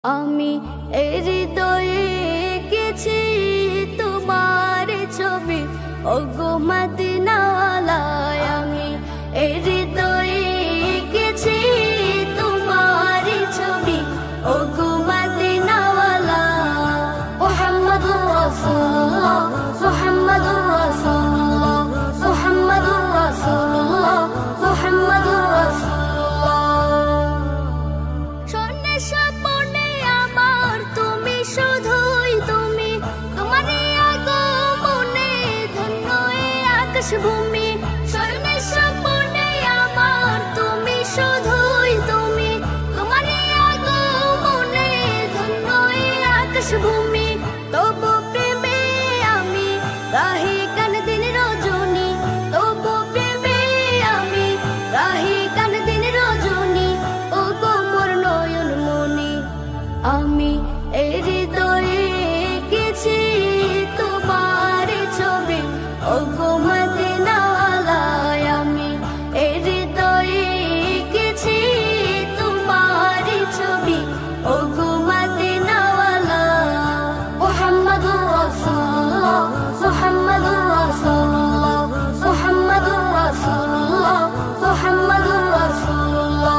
আমি এই হৃদয়ে এঁকেছি তোমার ছবি, ওগো মদিনাওয়ালায়। আমি এই হৃদয়ে এঁকেছি তোমার ছবি, ওগো মদিনাওয়ালা। মুহাম্মাদুর রাসূলুল্লাহ, মুহাম্মাদুর রাসূলুল্লাহ, মুহাম্মাদুর রাসূলুল্লাহ, মুহাম্মাদুর রাসূলুল্লাহ। স্বর্ণের স্বপ্নে আমার তুমি, শুধুই তুমি, তোমারই আগমনে ধন্য এই আকাশ ভূমি। স্বর্ণের স্বপ্নে আমার তুমি, শুধুই তুমি, তোমারই আগমনে ধন্য এই আকাশ ভূমি। তবু প্রেমে আমি গাহি গান দিন রজনী, তবু প্রেমে আমি গাহি গান দিন রজনী, ও গো মোর নয়ন মনি। আমি এই হৃদয়ে এঁকেছি তোমার ছবি, ওগো মদিনাওয়ালায়। আমি এই হৃদয়ে এঁকেছি তোমার ছবি, ওগো মদিনাওয়ালা। মুহাম্মাদুর রাসূলুল্লাহ, মুহাম্মাদুর রাসূলুল্লাহ, মুহাম্মাদুর রাসূলুল্লাহ, মুহাম্মাদুর রাসূলুল্লাহ।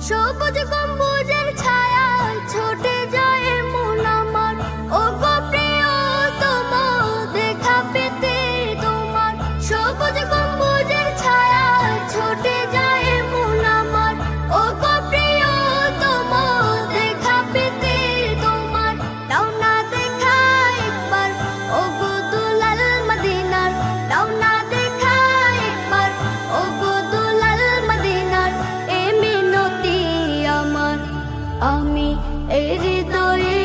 সবুজ গম্বুজের ছায়ায় ছুটে যায় মন আমার, ওগো প্রিয়তম দেখা পেতে তোমার। সবুজ গম্বুজের ছায়ায় ছুটে যায় মন আমার, ওগো প্রিয়তম দেখা পেতে তোমার। দাও না দেখা একবার, ওগো দুলাল মদিনার, দাও না দেখা একবার, ওগো দুলাল মদিনার, এ মিনতি আমার। আমি এই হৃদয়ে